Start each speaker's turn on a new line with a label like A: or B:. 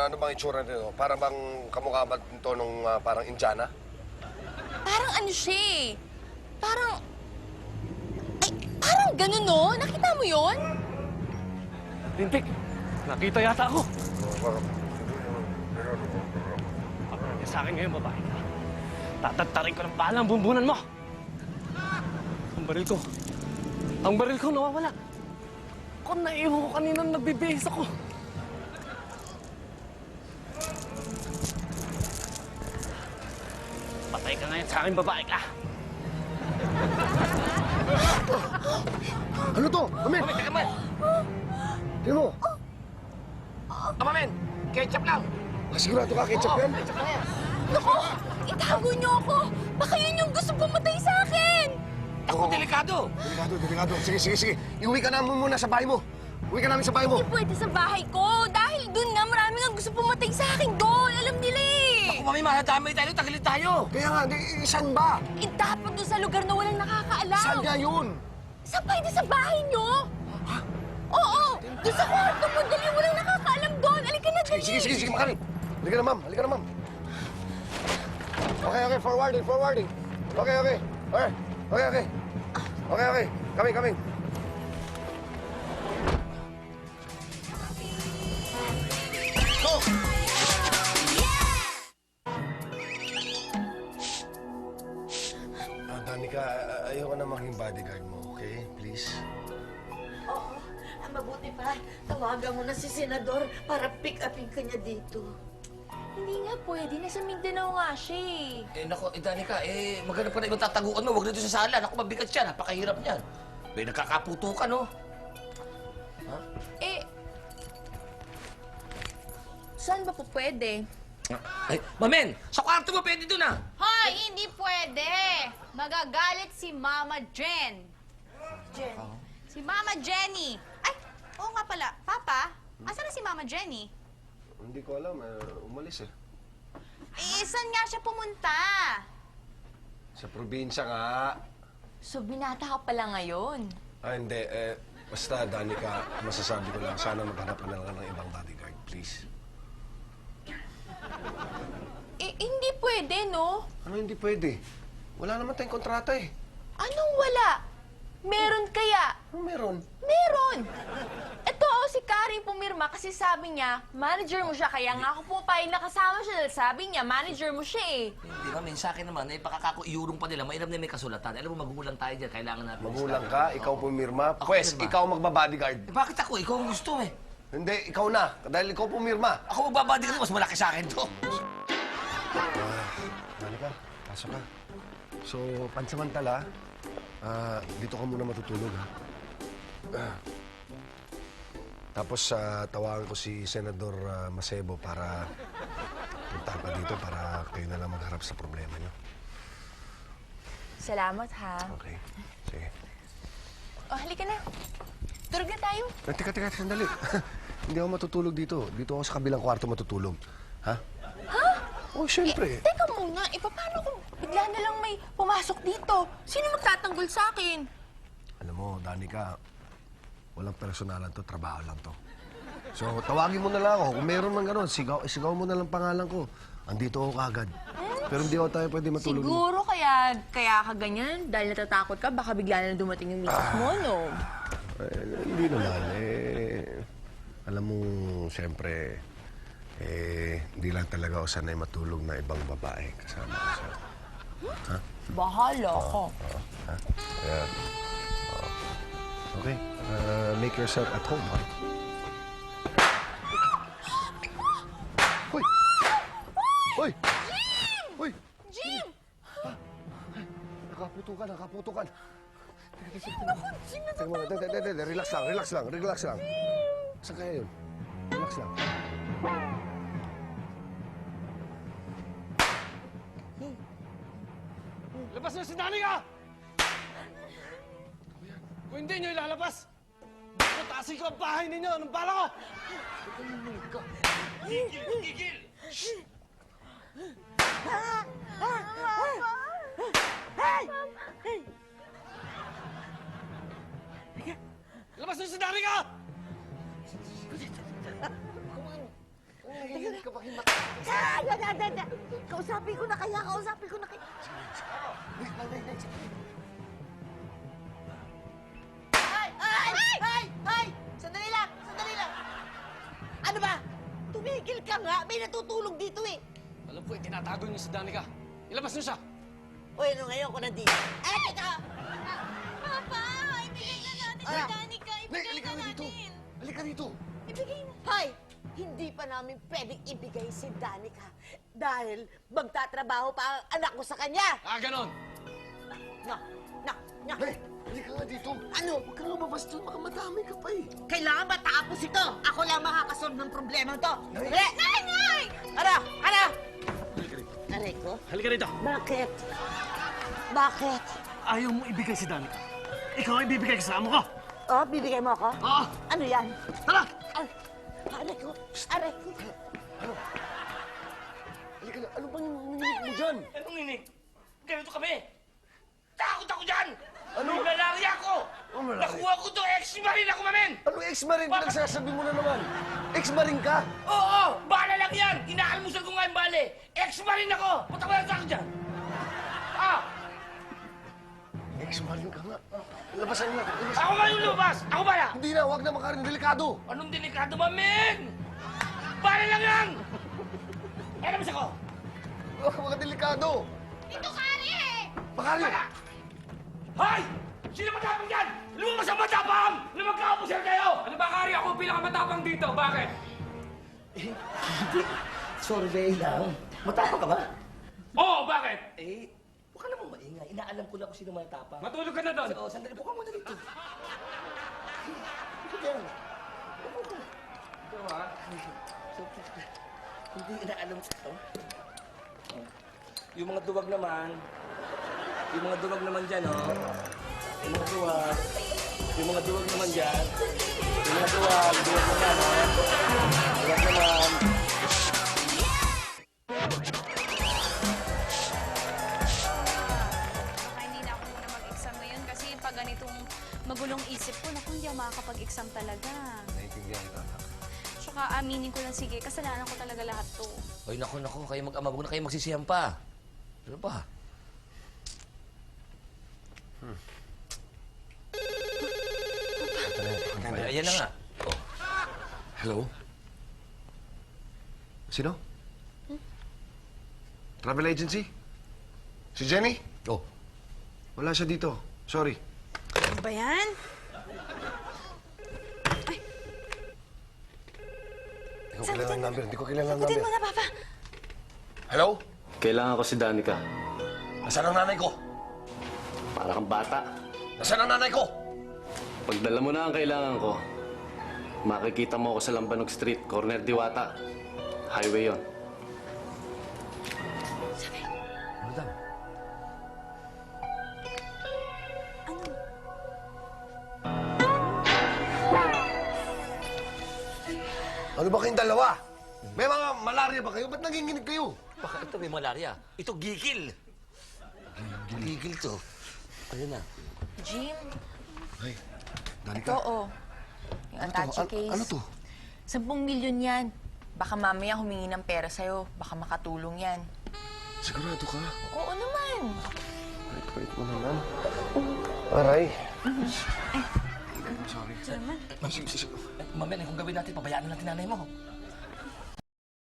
A: ano bang itsura nito? Para bang kamukha ba ito nung parang Indiana?
B: Parang ano siya eh. Parang... Ay, parang ganun no? Nakita mo yun?
C: Lintik, nakita yata ako. Pagkakita sa akin ngayon, babae ka. Tatantarin ko ng bala ang bumbunan mo. Ang baril ko. Ang baril ko nawawala. Kung naiwan ko kanina nagbibihis ako. Patay ka ngayon sa akin, babae ka.
A: Ano to? Amen!
C: Mami, teka mo!
A: Tingnan mo!
C: Mamen, ketchup lang!
A: Sigurado ka, ketchup yan?
C: Ketchup lang yan.
B: Naku! Itago niyo ako! Baka yun yung gusto pumatay sa akin!
C: Ako, delikado!
A: Delikado. Sige. Iuwi ka namin muna sa bahay mo. Uwi ka namin sa bahay mo.
B: Hindi pwede sa bahay ko. Dahil dun nga, marami nga gusto pumatay sa akin doon. Alam nila eh.
C: Ako, mami, mahadamay tayo, tagilid tayo!
A: Kaya nga, saan ba?
B: Eh, dapat doon sa lugar na walang nakakaalam.
A: Saan nga yun?
B: Sa pwede sa bahay niyo? Ha? Oo! Doon sa kwarto mo, dali walang nakakaalam doon. Halika na, dali.
A: Sige, Makarin. Halika na, ma'am. Okay. Forwarding. Okay. Coming. Go! Danica, ayoko na maging bodyguard mo, okay? Please.
D: Oo, mabuti pa. Tawagan mo na si Senador para pick upin ka niya dito.
B: Hindi nga pwede. Nasa Mindanao nga siya eh.
C: Nako, Danica, maghanap ka na ibang tataguan mo. Huwag na doon sa sala. Naku, mabigat siya. Napakahirap niyan. Nagkakaputukan, no? Ha?
B: Saan ba po pwede?
C: Ay, Mamen! Sa kwarto mo, pwede doon, ah!
E: Hoy, hindi pwede. Magagalit si Mama Jen.
D: Jen,
E: Si Mama Jenny. Ay, oo nga pala. Papa, asan na si Mama Jenny?
A: Hindi ko alam, umalis eh.
E: Saan nga siya pumunta?
A: Sa probinsya nga.
B: So, binata ka pala ngayon.
A: Hindi. Basta, Danica, masasabi ko lang, sana maghanap ka na lang ng ibang bodyguard, please.
B: Hindi pwede, no?
A: Ano hindi pwede? Wala naman tayong kontrata eh.
B: Anong wala? Meron kaya?
A: Ano meron?
B: Meron! Ito, si Kari pumirma kasi sabi niya, manager mo siya. Kaya nga ako pumapayag na kasama siya dahil sabi niya, manager mo siya eh.
C: Hindi, Mamen, sa akin naman, baka kako iurong pa nila. Mainam na may kasulatan. Alam mo, magulang tayo dyan. Kailangan natin.
A: Magulang ka, ikaw pumirma.
C: Ako
A: Pwes,
C: pumirma.
A: ikaw magbabodyguard.
C: Bakit ako? Ikaw ang gusto, eh.
A: Hindi, ikaw na. Dahil ikaw pumirma.
C: Ako magbabadi ka, mas malaki sa akin to.
A: Danica, pasok ka. So, pansamantala, dito ka muna matutulog, ha? Tapos, tawagan ko si Senador Masebo para punta ka dito para kayo na lang magharap sa problema niyo.
B: Salamat, ha?
A: Okay. Sige.
B: O, halika na. Tulog na tayo.
A: Teka, sandali. Hindi ako matutulog dito. Dito ako sa kabilang kwarto matutulog. Ha?
B: Ha?
A: Oh, syempre.
B: Teka muna, paano kung bigla na lang may pumasok dito? Sino magtatanggol sa akin?
A: Alam mo, Danica, walang personalan to, trabaho lang to. So, tawagin mo na lang ako. Kung meron man gano'n, sigaw mo na lang pangalan ko. Andito ako kagad. Pero hindi ako tayo pwede matulog.
B: Siguro kaya ka ganyan dahil natatakot ka, baka bigla na lang dumating yung misis mo, no?
A: Hindi naman. Alam mo, siyempre, hindi lang talaga ako sanay matulog na ibang babae kasama ko sa... Ha?
B: Bahala ka.
A: Ha? Kaya, okay. Make yourself at home, ha? Hoy! Hoy! Hoy!
B: Jim!
A: Nakaputukan.
B: Jim,
A: Teka muna, relax lang. Saan kaya yun? Relax lang.
C: Labas na si Danica! Kung hindi nyo ilalabas, tatasin ko ang bahay ninyo. Anong bala ko? Gigil! Labas na si Danica!
D: maging matapos. Kausapin ko na kaya, kausapin ko na kaya. Ay! Sandali lang! Ano ba? Tumigil ka nga, may natutulog dito eh.
C: Alam ko, tinatago niyo si Danica. Ilabas niyo siya.
D: O ano, ngayon ko nandito. Ay, teka!
E: Papa, ibigay na natin
D: Ano?
E: si Danica. Ibigay na natin.
A: Halika dito.
E: Ibigay na.
D: Hoy! Hindi pa namin pwedeng ibigay si Danica dahil magtatrabaho pa ang anak ko sa kanya.
C: Ganon.
D: Na!
A: Hey, halika nga dito.
D: Ano?
A: Huwag ka nga mabastos, baka madami ka pa eh.
D: Kailangan matapos ito. Ako lang makakasolve ng problema to.
A: Nay!
D: Dali!
E: Nay!
D: Ano?
A: Halika rito.
D: Aray ko?
C: Halika rito.
D: Bakit? Bakit?
C: Ayaw mo ibigay si Danica. Ikaw ang ibibigay kasama ko.
D: Oh, bibigay mo ako?
C: Oo.
D: Ano yan?
C: Tara!
D: Aray ko! Aray ko!
A: Halika na. Ano bang hinihilig mo dyan?
F: Anong inig? Ganito kami. Takot ako dyan!
A: Ano?
F: May malaria ako!
A: Oh, malaria.
F: Nakuha ko to, ex-marine ako, mamen!
A: Ano ex-marine? Pinagsasabi mo na naman. Ex-marine ka?
F: Oo, bala lang yan! Inaalmusal ko nga yung bale! Ex-marine ako! Punta ko lang sa akin dyan! Ah!
A: Ex-marine ka nga. Labasan mo na. Labas.
F: Ako nga yung lumabas! Ako bala!
A: Hindi na, huwag na makarin. Delikado.
F: Anong delikado, mamen? Bala lang yan! Erabas ako!
A: Huwag ka delikado.
E: Dito, Kari!
A: Bakari.
F: Hoy! Sino matapang dyan? Lumabas ang matapang! Lumagkakapusir kayo!
G: Ano ba, Kari? Ako ang pinakamatapang dito. Bakit?
F: Survey lang. Matapang ka ba?
G: Oo, bakit?
F: Eh, huwag ka namang maingay. Inaalam ko na kung sino matapang.
G: Matulog ka na doon.
F: Oo, sandali po ka muna dito. Ito yan. Hindi inaalam ko ito. Yung mga duwag naman dyan, oh. Yung mga duwag. Yung mga duwag naman dyan. Yung mga duwag naman, oh. Duwag naman.
E: Baka hindi na ako muna mag-exam ngayon kasi pag ganitong magulong isip ko, naku, hindi ako makakapag-exam talaga.
A: Naiintindihan kita, anak.
E: Tsaka aminin ko lang, sige, kasalanan ko talaga lahat to.
F: Ay, naku, kayo mag-ama, huwag na kayo magsisiyan pa. Ano pa? Ay, ayan na nga. Oh.
A: Hello? Sino? Travel agency? Si Jenny?
F: Oh.
A: Wala siya dito. Sorry.
E: Ano ba yan?
A: Hindi ko kilala ang number. Hindi ko kilala ang
E: Sagutin
A: number.
E: mo na, Papa.
A: Hello?
C: Kailangan ko si Danica.
A: Nasaan ang nanay ko?
C: Para kang bata.
A: Nasaan ang nanay ko?
C: Pagdala mo na ang kailangan ko, makikita mo ako sa Lambanog Street, corner Diwata. Highway yon.
F: Madam.
A: Ano ba kayong dalawa? May mga malaria ba kayo? Ba't nanginginig kayo?
F: Baka ito may malaria. Ito gigil. Gigil to. Ayun na.
B: Jim,
A: Ay,
B: ito
A: Danica.
B: oh. Yung Atachi case.
A: Ano to?
B: 10 milyon yan. Baka mamaya humingi ng pera sa'yo. Baka makatulong yan.
A: Sigurado ka?
B: Oo naman.
A: Wait mo naman. Aray. Sorry. Sige.
F: Mamaya, kung gawin natin, pabayaan na natin nanay mo.